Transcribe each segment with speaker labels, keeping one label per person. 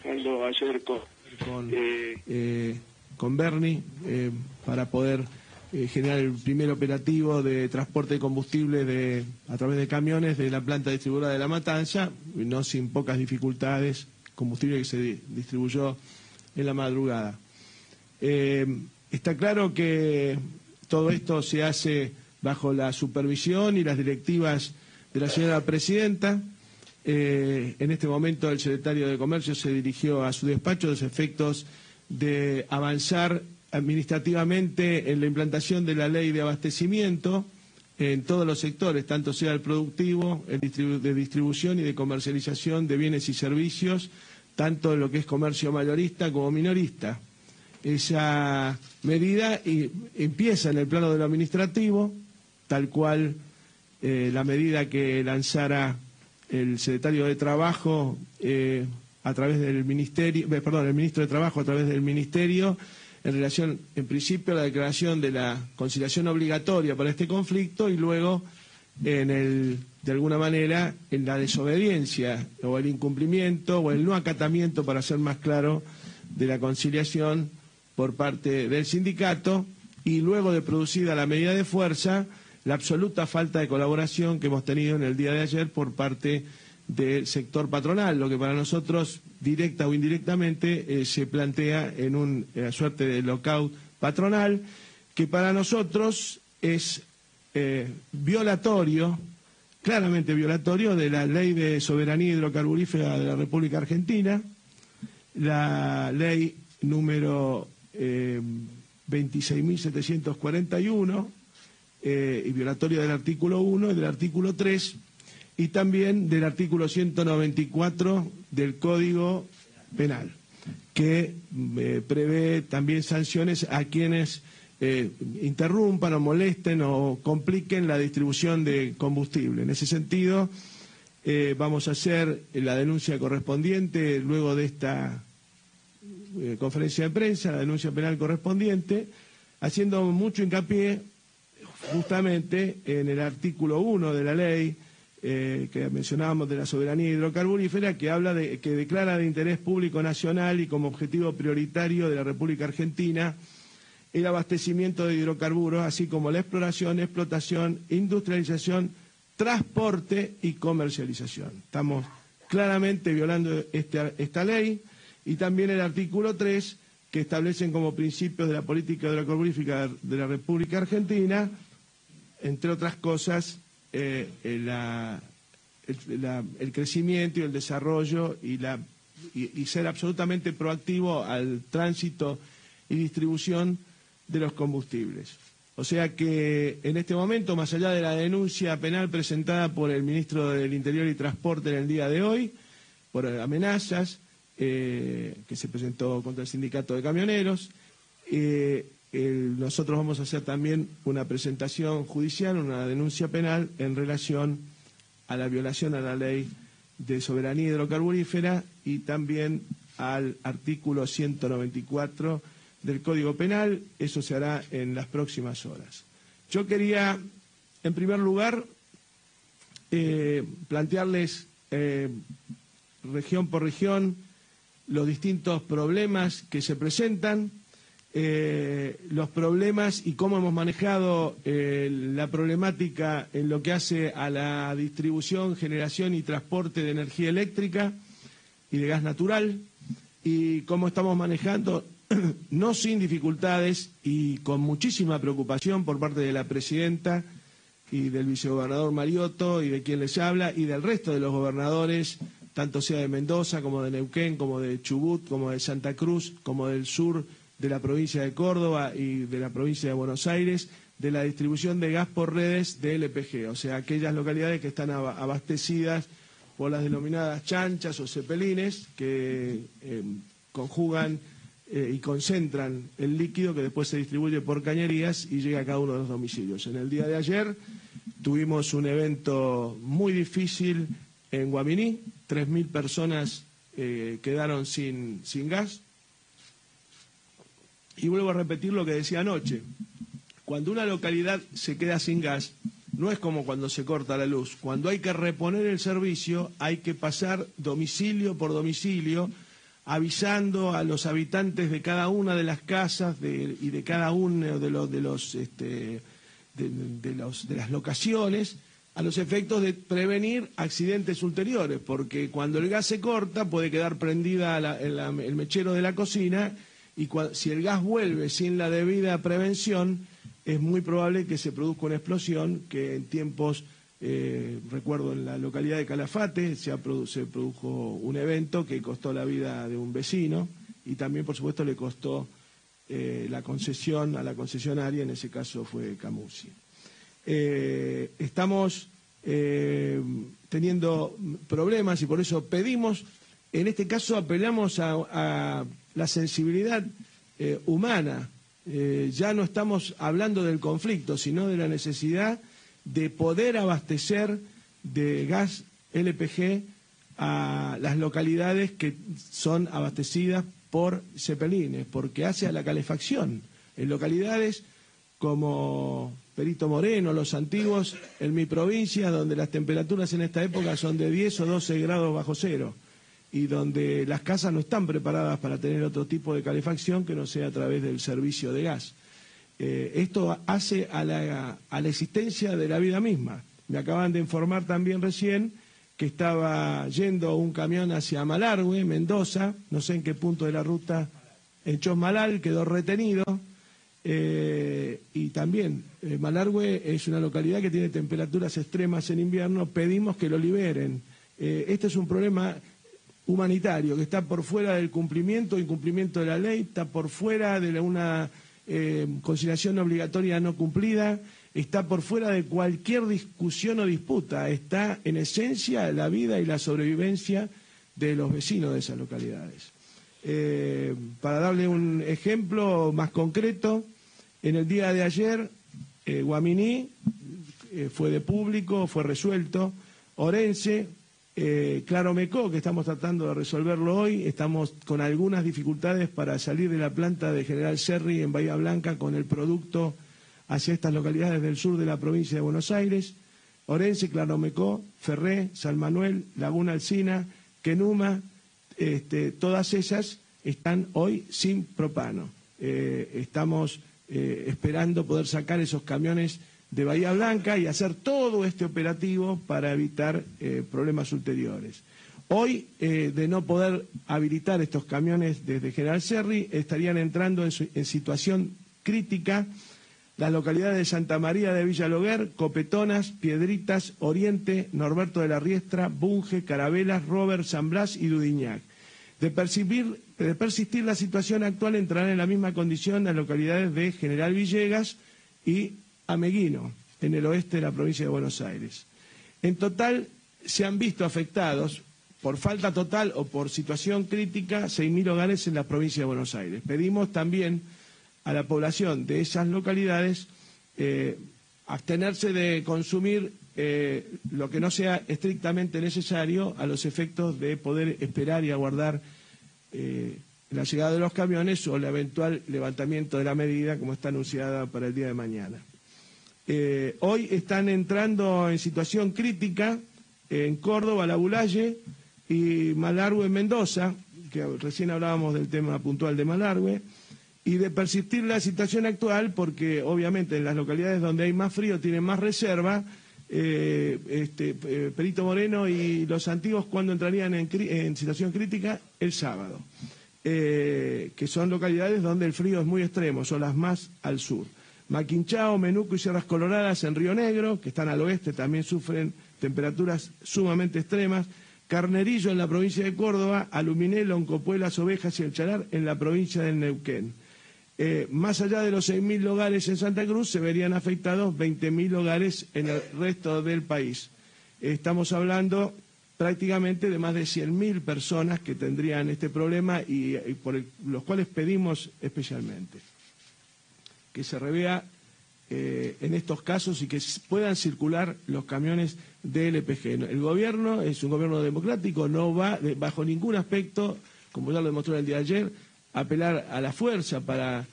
Speaker 1: trabajando ayer
Speaker 2: con Bernie para poder generar el primer operativo de transporte de combustible a través de camiones de la planta distribuidora de La Matanza, no sin pocas dificultades, combustible que se distribuyó en la madrugada. Está claro que todo esto se hace bajo la supervisión y las directivas de la señora presidenta. En este momento el secretario de Comercio se dirigió a su despacho a los efectos de avanzar administrativamente en la implantación de la ley de abastecimiento en todos los sectores, tanto sea el productivo, el de distribución y de comercialización de bienes y servicios, tanto en lo que es comercio mayorista como minorista. Esa medida empieza en el plano de lo administrativo, tal cual la medida que lanzara el secretario de Trabajo a través del Ministerio, el ministro de Trabajo a través del Ministerio, en relación, en principio, a la declaración de la conciliación obligatoria para este conflicto y luego, de alguna manera, en la desobediencia o el incumplimiento o el no acatamiento, para ser más claro, de la conciliación por parte del sindicato y luego de producida la medida de fuerza, la absoluta falta de colaboración que hemos tenido en el día de ayer por parte del sector patronal, lo que para nosotros, directa o indirectamente, se plantea en una suerte de lockout patronal, que para nosotros es violatorio, claramente violatorio, de la Ley de Soberanía Hidrocarburífera de la República Argentina, la ley número 26.741, y violatorio del artículo 1 y del artículo 3, y también del artículo 194 del Código Penal, que prevé también sanciones a quienes interrumpan o molesten o compliquen la distribución de combustible. En ese sentido, vamos a hacer la denuncia correspondiente luego de esta conferencia de prensa, la denuncia penal correspondiente, haciendo mucho hincapié justamente en el artículo 1 de la ley que mencionábamos de la soberanía hidrocarburífera, que declara de interés público nacional y como objetivo prioritario de la República Argentina el abastecimiento de hidrocarburos, así como la exploración, explotación, industrialización, transporte y comercialización. Estamos claramente violando esta ley, y también el artículo 3, que establecen como principios de la política hidrocarburífera de la República Argentina, entre otras cosas, el crecimiento y el desarrollo y ser absolutamente proactivo al tránsito y distribución de los combustibles. O sea que en este momento, más allá de la denuncia penal presentada por el ministro del Interior y Transporte en el día de hoy, por amenazas que se presentó contra el sindicato de camioneros, nosotros vamos a hacer también una presentación judicial, una denuncia penal en relación a la violación a la ley de soberanía hidrocarburífera y también al artículo 194 del Código Penal. Eso se hará en las próximas horas. Yo quería, en primer lugar, plantearles región por región los distintos problemas que se presentan, los problemas y cómo hemos manejado la problemática en lo que hace a la distribución, generación y transporte de energía eléctrica y de gas natural, y cómo estamos manejando, no sin dificultades y con muchísima preocupación por parte de la presidenta y del vicegobernador Mariotto y de quien les habla y del resto de los gobernadores, tanto sea de Mendoza como de Neuquén, como de Chubut, como de Santa Cruz, como del sur de la provincia de Córdoba y de la provincia de Buenos Aires, de la distribución de gas por redes de LPG, o sea, aquellas localidades que están abastecidas por las denominadas chanchas o cepelines, que conjugan y concentran el líquido que después se distribuye por cañerías y llega a cada uno de los domicilios. En el día de ayer tuvimos un evento muy difícil en Guaminí, 3.000 personas quedaron sin gas. Y vuelvo a repetir lo que decía anoche. Cuando una localidad se queda sin gas, no es como cuando se corta la luz. Cuando hay que reponer el servicio, hay que pasar domicilio por domicilio avisando a los habitantes de cada una de las casas y de cada uno de las locaciones, a los efectos de prevenir accidentes ulteriores, porque cuando el gas se corta puede quedar prendida el mechero de la cocina y si el gas vuelve sin la debida prevención, es muy probable que se produzca una explosión que en tiempos, recuerdo en la localidad de Calafate, se produjo un evento que costó la vida de un vecino y también, por supuesto, le costó la concesión a la concesionaria, en ese caso fue Camusi. Estamos teniendo problemas y por eso pedimos, en este caso apelamos a la sensibilidad humana. Ya no estamos hablando del conflicto, sino de la necesidad de poder abastecer de gas LPG a las localidades que son abastecidas por cepelines, porque hace a la calefacción. En localidades como Perito Moreno, Los Antiguos, en mi provincia, donde las temperaturas en esta época son de 10 o 12 grados bajo cero, y donde las casas no están preparadas para tener otro tipo de calefacción que no sea a través del servicio de gas. Esto hace a la existencia de la vida misma. Me acaban de informar también recién que estaba yendo un camión hacia Malargüe, Mendoza, no sé en qué punto de la ruta, en Chosmalal, quedó retenido. Y también Malargüe es una localidad que tiene temperaturas extremas en invierno, pedimos que lo liberen. Este es un problema humanitario que está por fuera del cumplimiento o incumplimiento de la ley, está por fuera de una conciliación obligatoria no cumplida, está por fuera de cualquier discusión o disputa, está en esencia la vida y la sobrevivencia de los vecinos de esas localidades. Para darle un ejemplo más concreto, en el día de ayer, Guaminí fue de público, fue resuelto. Orense, Claromecó, que estamos tratando de resolverlo hoy, estamos con algunas dificultades para salir de la planta de General Serri en Bahía Blanca con el producto hacia estas localidades del sur de la provincia de Buenos Aires. Orense, Claromecó, Ferré, San Manuel, Laguna Alsina, Quenuma, todas esas están hoy sin propano. Estamos esperando poder sacar esos camiones de Bahía Blanca y hacer todo este operativo para evitar problemas ulteriores. Hoy, de no poder habilitar estos camiones desde General Serri, estarían entrando en situación crítica las localidades de Santa María de Villaloguer, Copetonas, Piedritas, Oriente, Norberto de la Riestra, Bunge, Carabelas, Robert, San Blas y Dudiñac. De persistir la situación actual, entrarán en la misma condición las localidades de General Villegas y Ameguino, en el oeste de la provincia de Buenos Aires. En total, se han visto afectados, por falta total o por situación crítica, 6.000 hogares en la provincia de Buenos Aires. Pedimos también a la población de esas localidades abstenerse de consumir lo que no sea estrictamente necesario a los efectos de poder esperar y aguardar la llegada de los camiones o el eventual levantamiento de la medida como está anunciada para el día de mañana. Hoy están entrando en situación crítica en Córdoba, La Bulaye y Malargüe en Mendoza, que recién hablábamos del tema puntual de Malargüe, y de persistir la situación actual, porque obviamente en las localidades donde hay más frío tienen más reserva. Perito Moreno y Los Antiguos, ¿cuándo entrarían en situación crítica? El sábado, que son localidades donde el frío es muy extremo, son las más al sur. Maquinchao, Menuco y Sierras Coloradas en Río Negro, que están al oeste, también sufren temperaturas sumamente extremas. Carnerillo en la provincia de Córdoba, Aluminé, Loncopuelas, Ovejas y El Chalar en la provincia del Neuquén. Más allá de los 6.000 hogares en Santa Cruz, se verían afectados 20.000 hogares en el resto del país. Estamos hablando prácticamente de más de 100.000 personas que tendrían este problema y por los cuales pedimos especialmente que se revea en estos casos y que puedan circular los camiones de LPG. El gobierno es un gobierno democrático, no va bajo ningún aspecto, como ya lo demostró el día de ayer, apelar a la fuerza para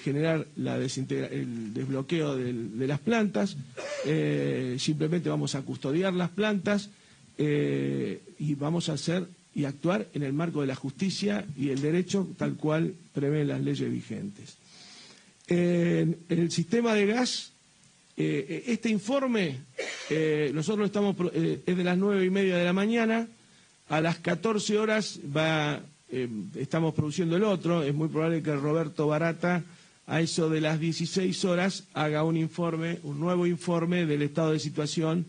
Speaker 2: generar el desbloqueo de las plantas. Simplemente vamos a custodiar las plantas y vamos a hacer y actuar en el marco de la justicia y el derecho tal cual prevén las leyes vigentes. En el sistema de gas, este informe, nosotros es de las 9:30 de la mañana, a las 14 horas estamos produciendo el otro. Es muy probable que Roberto Barata, a eso de las 16 horas, haga un nuevo informe del estado de situación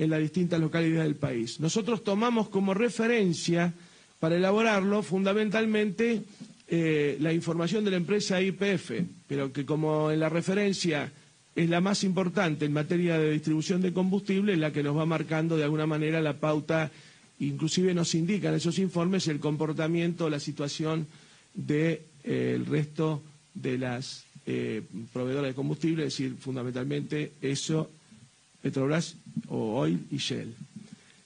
Speaker 2: en las distintas localidades del país. Nosotros tomamos como referencia para elaborarlo fundamentalmente la información de la empresa YPF, pero que como en la referencia es la más importante en materia de distribución de combustible, es la que nos va marcando de alguna manera la pauta. Inclusive nos indican esos informes el comportamiento, la situación del resto de las proveedoras de combustible, es decir, fundamentalmente eso, Petrobras o Oil y Shell.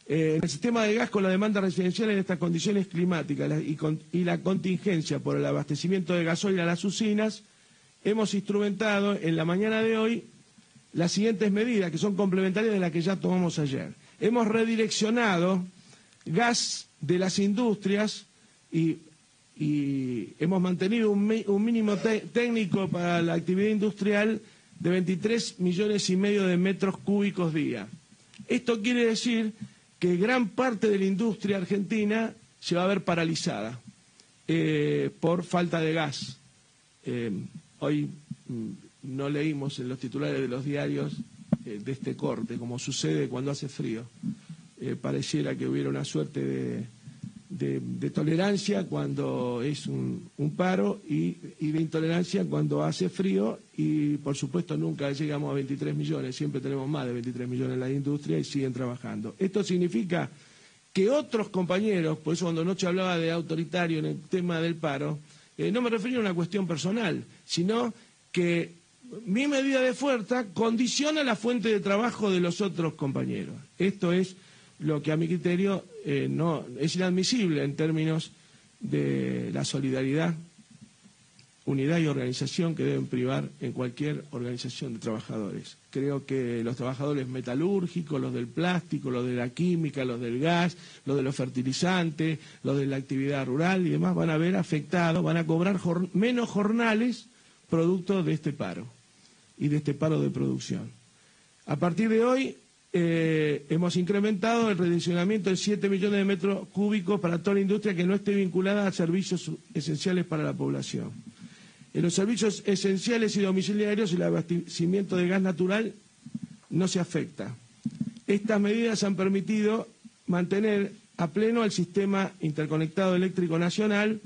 Speaker 2: En el sistema de gas, con la demanda residencial en estas condiciones climáticas y la contingencia por el abastecimiento de gasoil a las usinas, hemos instrumentado en la mañana de hoy las siguientes medidas, que son complementarias de las que ya tomamos ayer. Hemos redireccionado gas de las industrias y hemos mantenido un mínimo técnico para la actividad industrial de 23,5 millones de metros cúbicos día. Esto quiere decir que gran parte de la industria argentina se va a ver paralizada por falta de gas. Hoy no leímos en los titulares de los diarios de este corte, como sucede cuando hace frío. Pareciera que hubiera una suerte de tolerancia cuando es un paro y de intolerancia cuando hace frío, y por supuesto nunca llegamos a 23 millones, siempre tenemos más de 23 millones en la industria y siguen trabajando. Esto significa que otros compañeros, por eso cuando anoche hablaba de autoritario en el tema del paro, no me refería a una cuestión personal, sino que mi medida de fuerza condiciona la fuente de trabajo de los otros compañeros. Esto es lo que a mi criterio no es inadmisible en términos de la solidaridad, unidad y organización que deben privar en cualquier organización de trabajadores. Creo que los trabajadores metalúrgicos, los del plástico, los de la química, los del gas, los de los fertilizantes, los de la actividad rural y demás van a ver afectados, van a cobrar menos jornales producto de este paro y de este paro de producción. A partir de hoy hemos incrementado el redireccionamiento de 7 millones de metros cúbicos para toda la industria que no esté vinculada a servicios esenciales para la población. En los servicios esenciales y domiciliarios el abastecimiento de gas natural no se afecta. Estas medidas han permitido mantener a pleno el sistema interconectado eléctrico nacional,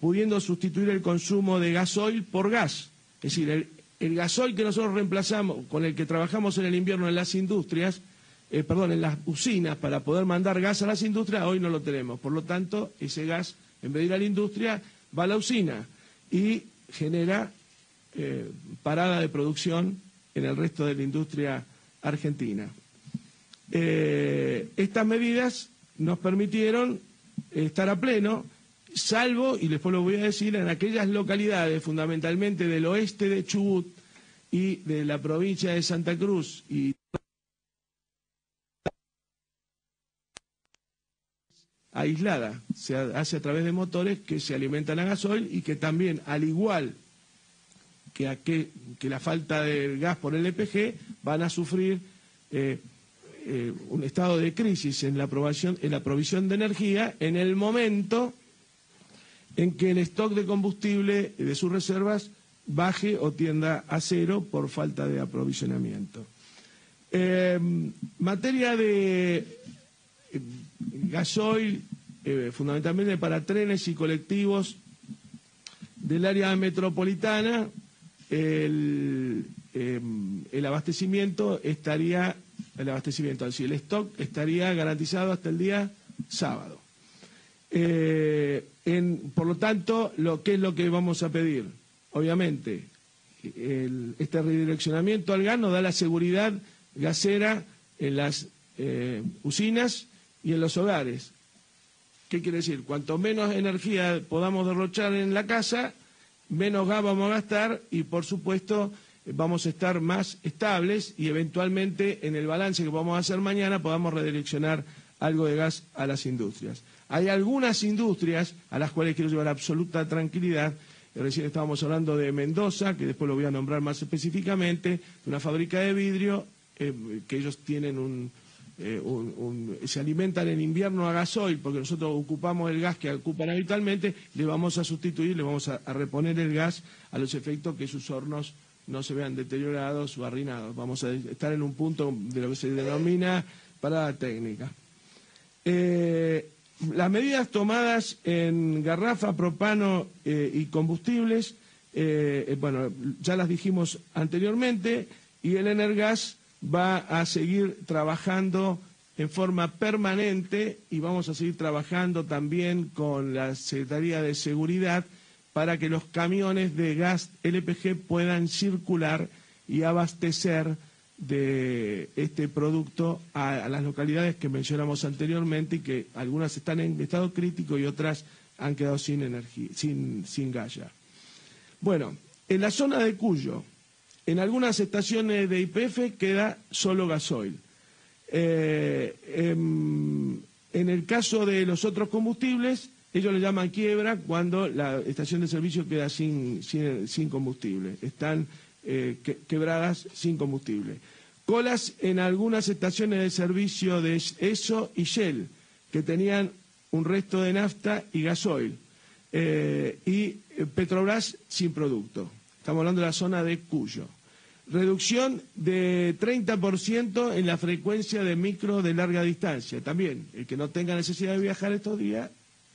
Speaker 2: pudiendo sustituir el consumo de gasoil por gas. Es decir, el gasoil que nosotros reemplazamos, con el que trabajamos en el invierno en las industrias, en las usinas para poder mandar gas a las industrias, hoy no lo tenemos. Por lo tanto, ese gas, en vez de ir a la industria, va a la usina y genera parada de producción en el resto de la industria argentina. Estas medidas nos permitieron estar a pleno, salvo, y después lo voy a decir, en aquellas localidades, fundamentalmente del oeste de Chubut y de la provincia de Santa Cruz y aislada, se hace a través de motores que se alimentan a gasoil y que también, al igual que la falta de gas por el LPG, van a sufrir un estado de crisis en la provisión de energía en el momento en que el stock de combustible de sus reservas baje o tienda a cero por falta de aprovisionamiento. Materia de gasoil, fundamentalmente para trenes y colectivos del área metropolitana, el abastecimiento, es decir, el stock estaría garantizado hasta el día sábado. Por lo tanto, ¿qué es lo que vamos a pedir? Obviamente, este redireccionamiento al gas nos da la seguridad gasera en las usinas y en los hogares. ¿Qué quiere decir? Cuanto menos energía podamos derrochar en la casa, menos gas vamos a gastar y, por supuesto, vamos a estar más estables y eventualmente en el balance que vamos a hacer mañana podamos redireccionar algo de gas a las industrias. Hay algunas industrias a las cuales quiero llevar absoluta tranquilidad. Recién estábamos hablando de Mendoza, que después lo voy a nombrar más específicamente, de una fábrica de vidrio, que ellos tienen se alimentan en invierno a gasoil, porque nosotros ocupamos el gas que ocupan habitualmente, le vamos a sustituir, le vamos a reponer el gas a los efectos que sus hornos no se vean deteriorados o arruinados. Vamos a estar en un punto de lo que se denomina parada técnica. Las medidas tomadas en garrafa, propano y combustibles, bueno, ya las dijimos anteriormente, y el Energas va a seguir trabajando en forma permanente y vamos a seguir trabajando también con la Secretaría de Seguridad para que los camiones de gas LPG puedan circular y abastecer de este producto a las localidades que mencionamos anteriormente y que algunas están en estado crítico y otras han quedado sin energía, sin gas ya. Bueno, en la zona de Cuyo, en algunas estaciones de YPF queda solo gasoil. En el caso de los otros combustibles, ellos le llaman quiebra cuando la estación de servicio queda sin combustible. Están quebradas sin combustible. Colas en algunas estaciones de servicio de ESO y Shell, que tenían un resto de nafta y gasoil. Y Petrobras sin producto. Estamos hablando de la zona de Cuyo. Reducción de 30% en la frecuencia de micro de larga distancia. También, el que no tenga necesidad de viajar estos días,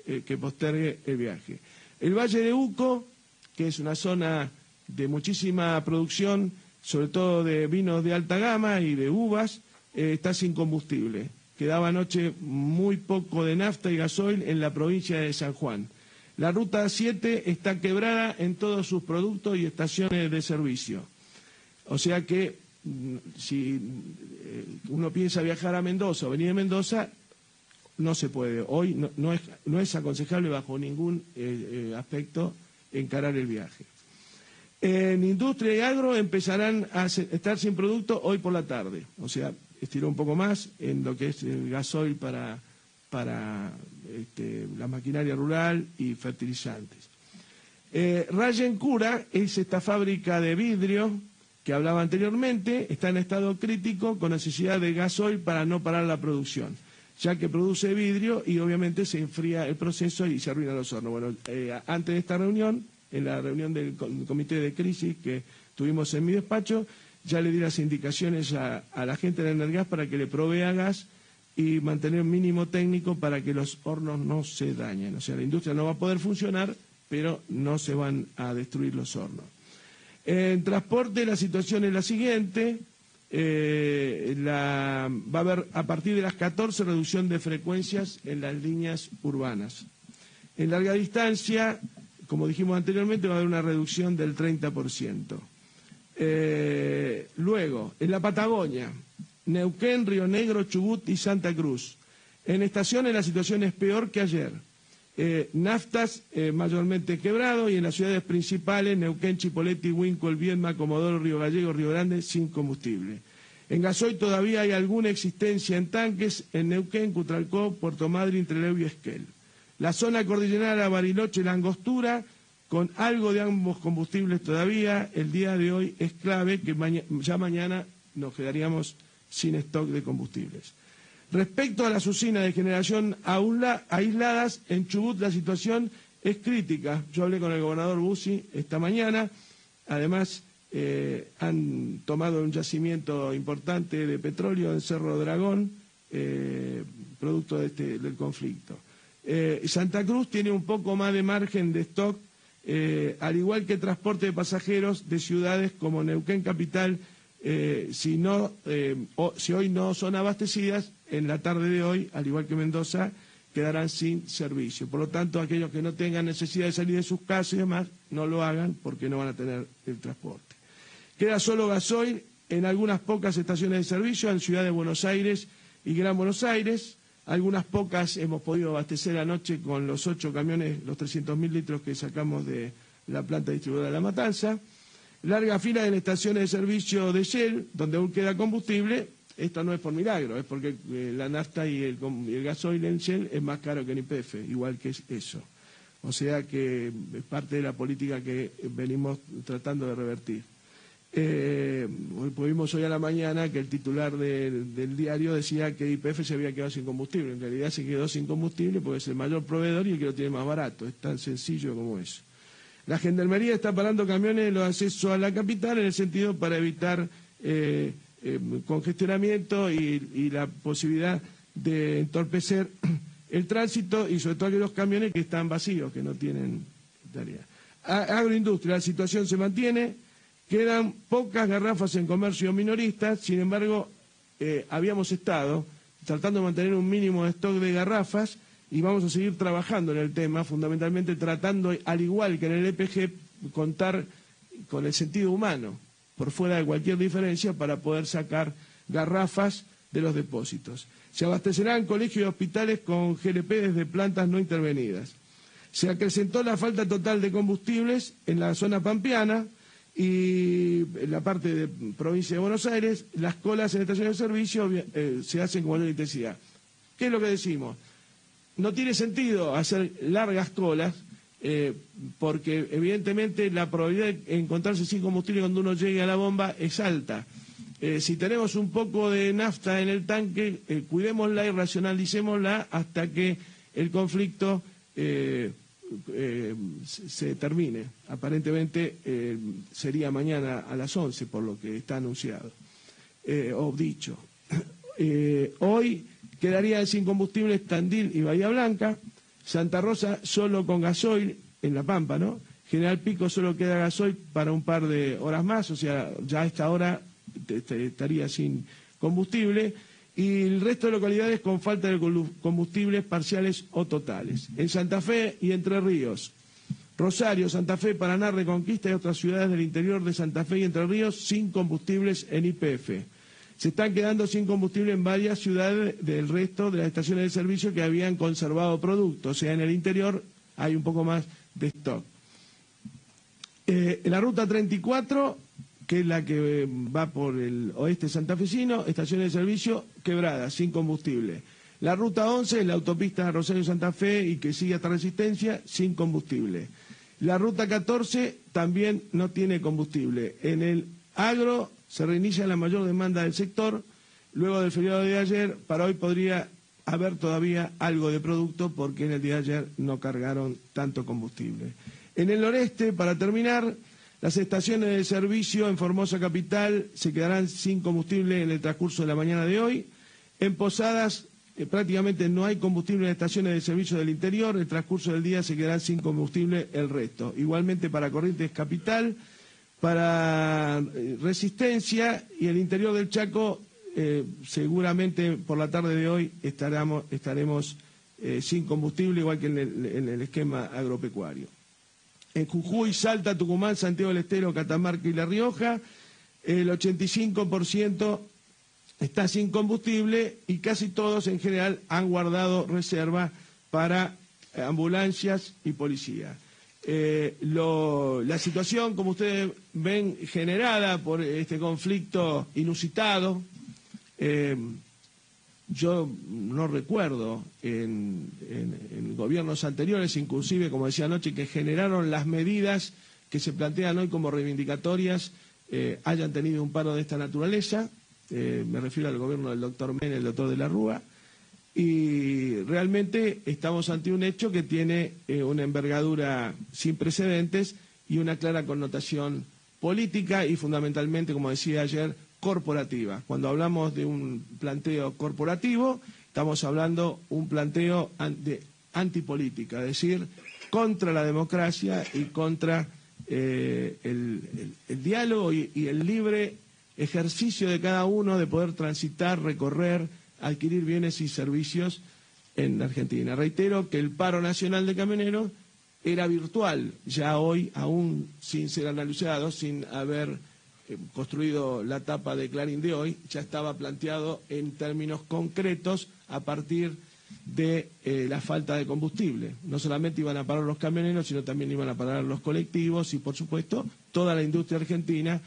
Speaker 2: que postergue el viaje. El Valle de Uco, que es una zona de muchísima producción, sobre todo de vinos de alta gama y de uvas, está sin combustible. Quedaba anoche muy poco de nafta y gasoil en la provincia de San Juan. La Ruta 7 está quebrada en todos sus productos y estaciones de servicio. O sea que si uno piensa viajar a Mendoza o venir de Mendoza, no se puede. Hoy no es aconsejable bajo ningún aspecto encarar el viaje. En industria y agro empezarán a estar sin producto hoy por la tarde. O sea, estiró un poco más en lo que es el gasoil para la maquinaria rural y fertilizantes. Rayencura es esta fábrica de vidrio que hablaba anteriormente, está en estado crítico con necesidad de gasoil para no parar la producción, ya que produce vidrio y obviamente se enfría el proceso y se arruinan los hornos. Bueno, antes de esta reunión, en la reunión del comité de crisis que tuvimos en mi despacho, ya le di las indicaciones a la gente de Energas para que le provea gas y mantener un mínimo técnico para que los hornos no se dañen. O sea, la industria no va a poder funcionar, pero no se van a destruir los hornos. En transporte la situación es la siguiente. Va a haber a partir de las 14 reducción de frecuencias en las líneas urbanas. En larga distancia, como dijimos anteriormente, va a haber una reducción del 30%. Luego, en la Patagonia, Neuquén, Río Negro, Chubut y Santa Cruz. En estaciones la situación es peor que ayer. Naftas mayormente quebrado y en las ciudades principales, Neuquén, Chipoleti, Huinco, El Viedma, Comodoro, Río Gallego, Río Grande, sin combustible. En gasoil todavía hay alguna existencia en tanques en Neuquén, Cutralcó, Puerto Madryn, Trelew y Esquel. La zona cordillerana, Bariloche, La Angostura, con algo de ambos combustibles todavía, el día de hoy es clave que ya mañana nos quedaríamos sin stock de combustibles. Respecto a las usinas de generación aisladas, en Chubut la situación es crítica. Yo hablé con el gobernador Bussi esta mañana. Además, han tomado un yacimiento importante de petróleo en Cerro Dragón, producto del conflicto. Santa Cruz tiene un poco más de margen de stock, al igual que transporte de pasajeros de ciudades como Neuquén Capital. Si hoy no son abastecidas, en la tarde de hoy, al igual que Mendoza, quedarán sin servicio. Por lo tanto, aquellos que no tengan necesidad de salir de sus casas y demás, no lo hagan porque no van a tener el transporte. Queda solo gasoil en algunas pocas estaciones de servicio en Ciudad de Buenos Aires y Gran Buenos Aires. Algunas pocas hemos podido abastecer anoche con los 8 camiones, los 300.000 litros que sacamos de la planta distribuidora de La Matanza. Larga fila en estaciones de servicio de Shell, donde aún queda combustible, esto no es por milagro, es porque la nafta y el gasoil en Shell es más caro que en YPF, igual que eso. O sea que es parte de la política que venimos tratando de revertir. Vimos hoy a la mañana que el titular del diario decía que YPF se había quedado sin combustible. En realidad se quedó sin combustible porque es el mayor proveedor y el que lo tiene más barato. Es tan sencillo como eso. La Gendarmería está parando camiones en los accesos a la capital en el sentido para evitar congestionamiento y la posibilidad de entorpecer el tránsito y sobre todo aquellos camiones que están vacíos, que no tienen tarea. Agroindustria, la situación se mantiene, quedan pocas garrafas en comercio minorista, sin embargo, habíamos estado tratando de mantener un mínimo de stock de garrafas y vamos a seguir trabajando en el tema, fundamentalmente tratando, al igual que en el EPG, contar con el sentido humano, por fuera de cualquier diferencia, para poder sacar garrafas de los depósitos. Se abastecerán colegios y hospitales con GLP desde plantas no intervenidas. Se acrecentó la falta total de combustibles en la zona pampeana y en la parte de provincia de Buenos Aires. Las colas en estaciones de servicio se hacen con mayor intensidad. ¿Qué es lo que decimos? No tiene sentido hacer largas colas porque evidentemente la probabilidad de encontrarse sin combustible cuando uno llegue a la bomba es alta. Si tenemos un poco de nafta en el tanque, cuidémosla y racionalicémosla hasta que el conflicto se termine. Aparentemente sería mañana a las 11, por lo que está anunciado o dicho. Hoy quedarían sin combustible Tandil y Bahía Blanca, Santa Rosa solo con gasoil en La Pampa, ¿no? General Pico solo queda gasoil para un par de horas más, o sea, ya a esta hora estaría sin combustible, y el resto de localidades con falta de combustibles parciales o totales. En Santa Fe y Entre Ríos, Rosario, Santa Fe, Paraná, Reconquista y otras ciudades del interior de Santa Fe y Entre Ríos sin combustibles en YPF. Se están quedando sin combustible en varias ciudades del resto de las estaciones de servicio que habían conservado productos. O sea, en el interior hay un poco más de stock. En la ruta 34, que es la que va por el oeste santafesino, estaciones de servicio quebradas, sin combustible. La ruta 11 es la autopista Rosario-Santa Fe y que sigue hasta Resistencia, sin combustible. La ruta 14 también no tiene combustible. En el agro se reinicia la mayor demanda del sector. Luego del feriado de ayer, para hoy podría haber todavía algo de producto porque en el día de ayer no cargaron tanto combustible. En el noreste, para terminar, las estaciones de servicio en Formosa Capital se quedarán sin combustible en el transcurso de la mañana de hoy. En Posadas prácticamente no hay combustible en estaciones de servicio del interior. En el transcurso del día se quedarán sin combustible el resto. Igualmente para Corrientes Capital, para Resistencia y el interior del Chaco, seguramente por la tarde de hoy estaremos sin combustible, igual que en el esquema agropecuario. En Jujuy, Salta, Tucumán, Santiago del Estero, Catamarca y La Rioja, el 85% está sin combustible y casi todos en general han guardado reserva para ambulancias y policía. La situación, como ustedes ven, generada por este conflicto inusitado, yo no recuerdo en gobiernos anteriores, inclusive, como decía anoche, que generaron las medidas que se plantean hoy como reivindicatorias, hayan tenido un paro de esta naturaleza. Me refiero al gobierno del doctor Menem, el doctor de la Rúa, y realmente estamos ante un hecho que tiene una envergadura sin precedentes y una clara connotación política y fundamentalmente, como decía ayer, corporativa. Cuando hablamos de un planteo corporativo, estamos hablando de un planteo de antipolítica, es decir, contra la democracia y contra el diálogo y el libre ejercicio de cada uno de poder transitar, recorrer, adquirir bienes y servicios en Argentina. Reitero que el paro nacional de camioneros era virtual, ya hoy, aún sin ser analizado, sin haber construido la tapa de Clarín de hoy, ya estaba planteado en términos concretos a partir de la falta de combustible. No solamente iban a parar los camioneros, sino también iban a parar los colectivos y, por supuesto, toda la industria argentina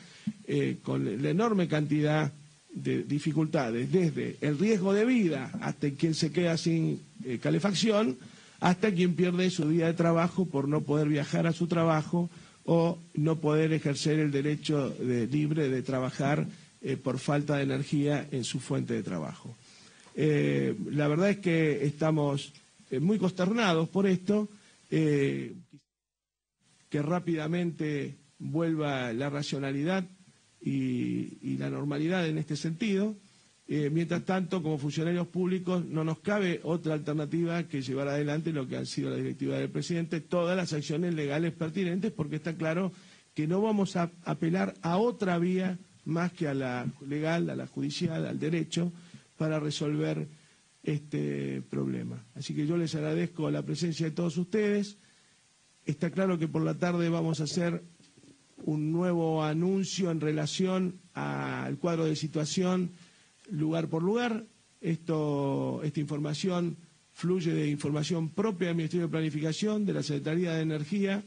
Speaker 2: con la enorme cantidad de dificultades, desde el riesgo de vida hasta quien se queda sin calefacción, hasta quien pierde su día de trabajo por no poder viajar a su trabajo o no poder ejercer el derecho libre de trabajar por falta de energía en su fuente de trabajo. La verdad es que estamos muy consternados por esto, que rápidamente vuelva la racionalidad y la normalidad en este sentido. Mientras tanto, como funcionarios públicos, no nos cabe otra alternativa que llevar adelante lo que han sido la directiva del presidente, todas las acciones legales pertinentes, porque está claro que no vamos a apelar a otra vía más que a la legal, a la judicial, al derecho, para resolver este problema. Así que yo les agradezco la presencia de todos ustedes. Está claro que por la tarde vamos a hacer un nuevo anuncio en relación al cuadro de situación lugar por lugar. Esta información fluye de información propia del Ministerio de Planificación, de la Secretaría de Energía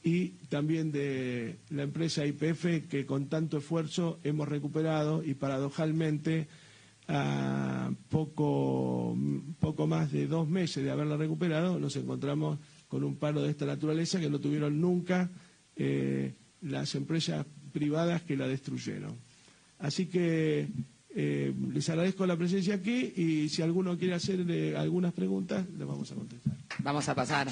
Speaker 2: y también de la empresa YPF, que con tanto esfuerzo hemos recuperado, y paradojalmente a poco más de 2 meses de haberla recuperado, nos encontramos con un paro de esta naturaleza que no tuvieron nunca las empresas privadas que la destruyeron. Así que les agradezco la presencia aquí, y si alguno quiere hacer algunas preguntas, les vamos a contestar.
Speaker 1: Vamos a pasar.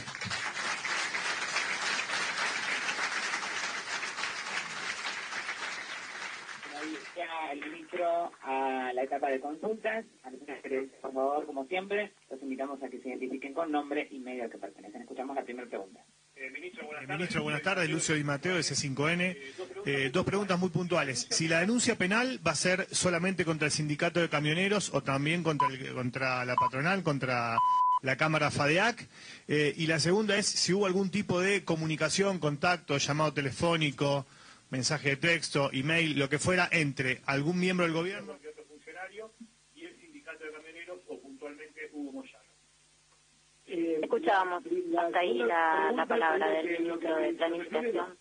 Speaker 3: El ministro a la etapa de consultas. Por favor, como siempre, los invitamos a que se identifiquen con nombre y medio al que pertenecen. Escuchamos la primera pregunta.
Speaker 4: Ministro, buenas tardes. Lucio Di Matteo, de C5N. 2 preguntas muy puntuales. Si la denuncia penal va a ser solamente contra el sindicato de camioneros o también contra la patronal, contra la Cámara FADEAC. Y la segunda es si hubo algún tipo de comunicación, contacto, llamado telefónico, mensaje de texto, email, lo que fuera, entre algún miembro del gobierno y otro funcionario y el sindicato de camioneros, o puntualmente Hugo Moyano.
Speaker 5: Escuchábamos hasta ahí la palabra del ministro de Planificación,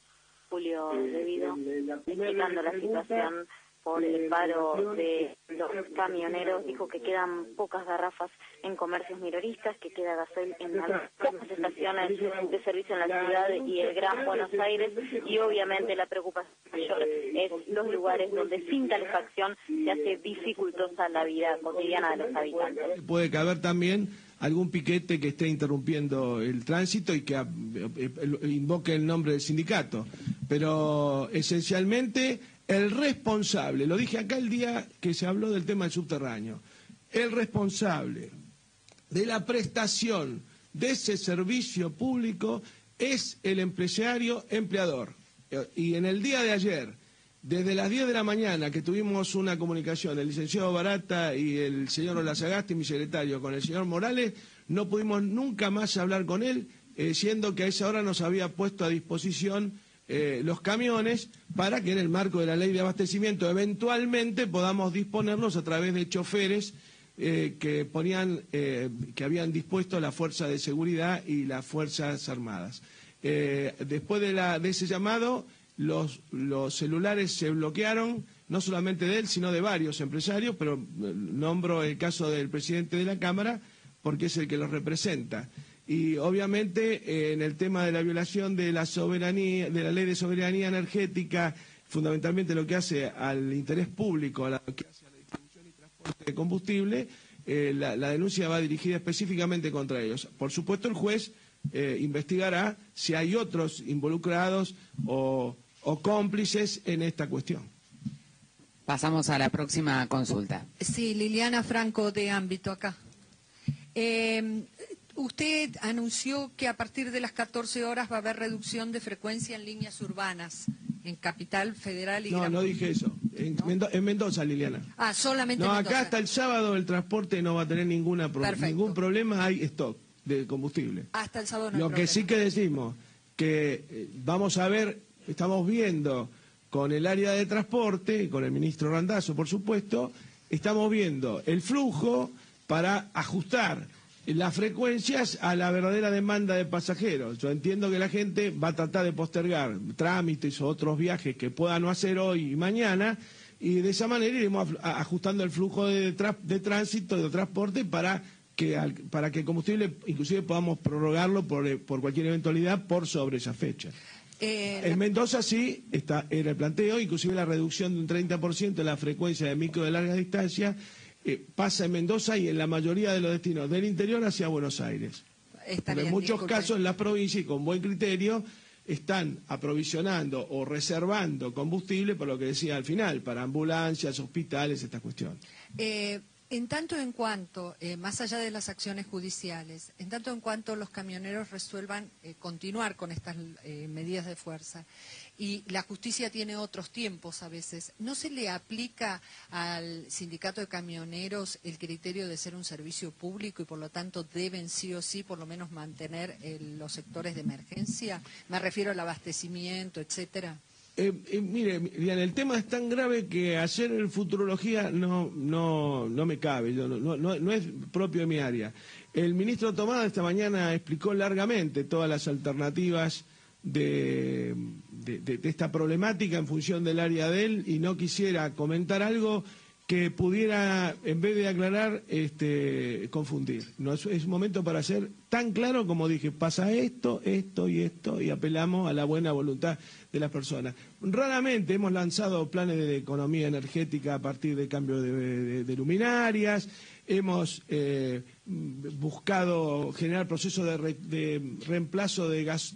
Speaker 5: Julio Devido, explicando la situación por el paro de los camioneros. Dijo que quedan pocas garrafas en comercios minoristas, que queda gasoil en algunas estaciones de servicio en la ciudad y el Gran Buenos Aires, y obviamente la preocupación mayor es los lugares donde sin calefacción se hace dificultosa la vida cotidiana de los habitantes.
Speaker 2: Puede caber también algún piquete que esté interrumpiendo el tránsito y que invoque el nombre del sindicato, pero esencialmente el responsable, lo dije acá el día que se habló del tema del subterráneo, el responsable de la prestación de ese servicio público es el empresario empleador. Y en el día de ayer, desde las 10 de la mañana que tuvimos una comunicación, el licenciado Barata y el señor Olazagasti, mi secretario, con el señor Morales, no pudimos nunca más hablar con él, siendo que a esa hora nos había puesto a disposición los camiones para que en el marco de la ley de abastecimiento eventualmente podamos disponerlos a través de choferes que habían dispuesto la Fuerza de Seguridad y las Fuerzas Armadas. Después de ese llamado, los celulares se bloquearon, no solamente de él, sino de varios empresarios, pero nombro el caso del presidente de la Cámara porque es el que los representa. Y obviamente en el tema de la violación de la soberanía, de la ley de soberanía energética, fundamentalmente lo que hace al interés público, lo que hace a la distribución y transporte de combustible, la denuncia va dirigida específicamente contra ellos. Por supuesto, el juez investigará si hay otros involucrados o cómplices en esta cuestión.
Speaker 1: Pasamos a la próxima consulta.
Speaker 6: Sí, Liliana Franco, de Ámbito, acá. Usted anunció que a partir de las 14 horas va a haber reducción de frecuencia en líneas urbanas, en Capital Federal y Gran...
Speaker 2: No dije eso. En Mendoza, Liliana.
Speaker 6: Ah, solamente en
Speaker 2: No,
Speaker 6: Mendoza.
Speaker 2: acá hasta el sábado el transporte no va a tener ningún problema, hay stock de combustible.
Speaker 6: Hasta el sábado no hay
Speaker 2: Lo que
Speaker 6: problema.
Speaker 2: sí que decimos, que vamos a ver, estamos viendo con el área de transporte, con el ministro Randazzo, por supuesto, estamos viendo el flujo para ajustar las frecuencias a la verdadera demanda de pasajeros. Yo entiendo que la gente va a tratar de postergar trámites o otros viajes que puedan no hacer hoy y mañana, y de esa manera iremos ajustando el flujo de tránsito, de transporte, para que el combustible inclusive podamos prorrogarlo por cualquier eventualidad por sobre esa fecha. En Mendoza sí era el planteo, inclusive la reducción de un 30% de la frecuencia de micro de larga distancia pasa en Mendoza y en la mayoría de los destinos del interior hacia Buenos Aires. Porque en muchos casos las provincias, y con buen criterio, están aprovisionando o reservando combustible, por lo que decía al final, para ambulancias, hospitales, esta cuestión.
Speaker 6: En tanto en cuanto, más allá de las acciones judiciales, en tanto en cuanto los camioneros resuelvan continuar con estas medidas de fuerza, y la justicia tiene otros tiempos a veces, ¿no se le aplica al sindicato de camioneros el criterio de ser un servicio público y por lo tanto deben sí o sí por lo menos mantener los sectores de emergencia? Me refiero al abastecimiento, etcétera.
Speaker 2: Mire, Diana, el tema es tan grave que hacer en futurología no me cabe, no es propio de mi área. El ministro Tomada esta mañana explicó largamente todas las alternativas de esta problemática en función del área de él, y no quisiera comentar algo que pudiera, en vez de aclarar, confundir. No es un momento para ser tan claro como dije, pasa esto, esto y esto, y apelamos a la buena voluntad de las personas. Raramente hemos lanzado planes de economía energética a partir de cambio de luminarias, hemos buscado generar procesos de reemplazo de gas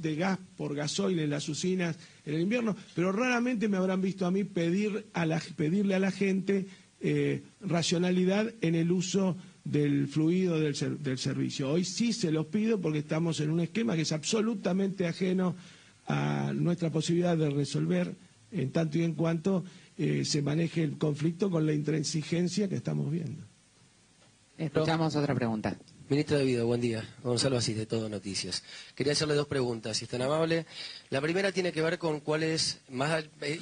Speaker 2: por gasoil en las usinas en el invierno, pero raramente me habrán visto a mí pedirle a la gente racionalidad en el uso del fluido del servicio. Hoy sí se los pido porque estamos en un esquema que es absolutamente ajeno a nuestra posibilidad de resolver en tanto y en cuanto se maneje el conflicto con la intransigencia que estamos viendo.
Speaker 1: Escuchamos otra pregunta.
Speaker 7: Ministro de Vida, buen día. Gonzalo Asís, de Todo Noticias. Quería hacerle dos preguntas, si es tan amable. La primera tiene que ver con cuál es,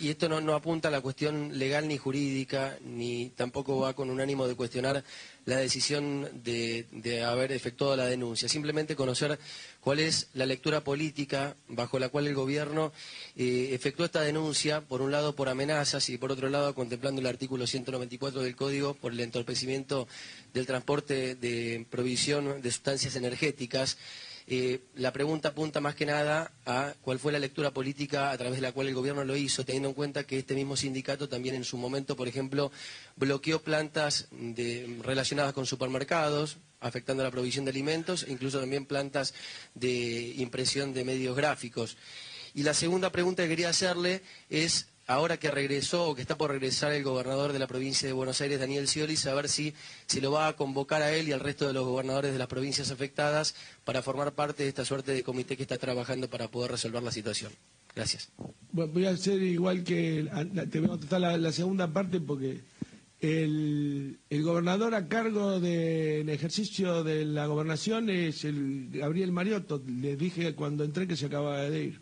Speaker 7: y esto no apunta a la cuestión legal ni jurídica, ni tampoco va con un ánimo de cuestionar la decisión de haber efectuado la denuncia. Simplemente conocer cuál es la lectura política bajo la cual el gobierno efectuó esta denuncia, por un lado por amenazas y por otro lado contemplando el artículo 194 del Código por el entorpecimiento del transporte de provisión de sustancias energéticas. La pregunta apunta más que nada a cuál fue la lectura política a través de la cual el gobierno lo hizo, teniendo en cuenta que este mismo sindicato también en su momento, por ejemplo, bloqueó plantas relacionadas con supermercados, afectando la provisión de alimentos, e incluso también plantas de impresión de medios gráficos. Y la segunda pregunta que quería hacerle es, ahora que regresó o que está por regresar el gobernador de la provincia de Buenos Aires, Daniel Scioli, saber si se lo va a convocar a él y al resto de los gobernadores de las provincias afectadas para formar parte de esta suerte de comité que está trabajando para poder resolver la situación. Gracias.
Speaker 2: Bueno, voy a hacer igual que te voy a contestar la segunda parte porque el gobernador a cargo del ejercicio de la gobernación es el Gabriel Mariotto. Les dije cuando entré que se acababa de ir.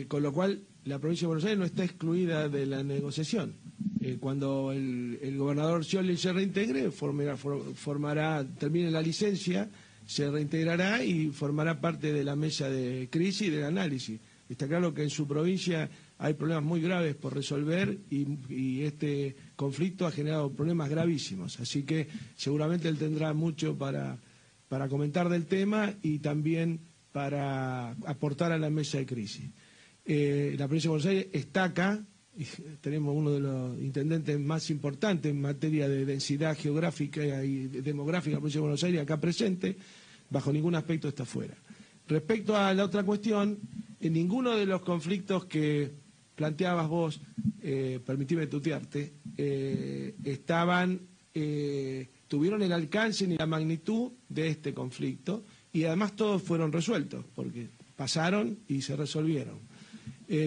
Speaker 2: Con lo cual la provincia de Buenos Aires no está excluida de la negociación. Cuando el gobernador Scioli se reintegre, termine la licencia, se reintegrará y formará parte de la mesa de crisis y del análisis. Está claro que en su provincia hay problemas muy graves por resolver y este conflicto ha generado problemas gravísimos. Así que seguramente él tendrá mucho para comentar del tema y también para aportar a la mesa de crisis. La provincia de Buenos Aires está acá, y tenemos uno de los intendentes más importantes en materia de densidad geográfica y demográfica de la provincia de Buenos Aires acá presente, bajo ningún aspecto está fuera. Respecto a la otra cuestión, en ninguno de los conflictos que planteabas vos, permitime tutearte, tuvieron el alcance ni la magnitud de este conflicto, y además todos fueron resueltos, porque pasaron y se resolvieron.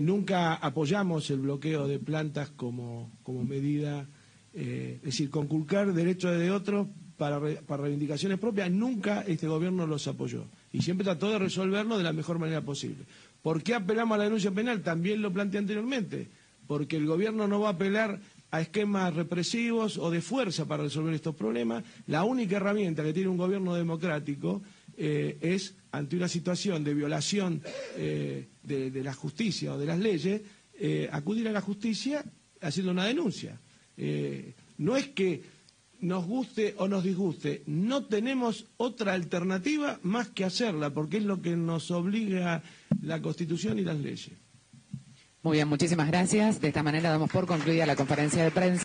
Speaker 2: Nunca apoyamos el bloqueo de plantas como medida, es decir, conculcar derechos de otros para reivindicaciones propias, nunca este gobierno los apoyó. Y siempre trató de resolverlo de la mejor manera posible. ¿Por qué apelamos a la denuncia penal? También lo planteé anteriormente, porque el gobierno no va a apelar a esquemas represivos o de fuerza para resolver estos problemas. La única herramienta que tiene un gobierno democrático es, ante una situación de violación de la justicia o de las leyes, acudir a la justicia haciendo una denuncia. No es que nos guste o nos disguste, no tenemos otra alternativa más que hacerla, porque es lo que nos obliga la Constitución y las leyes.
Speaker 1: Muy bien, muchísimas gracias. De esta manera damos por concluida la conferencia de prensa.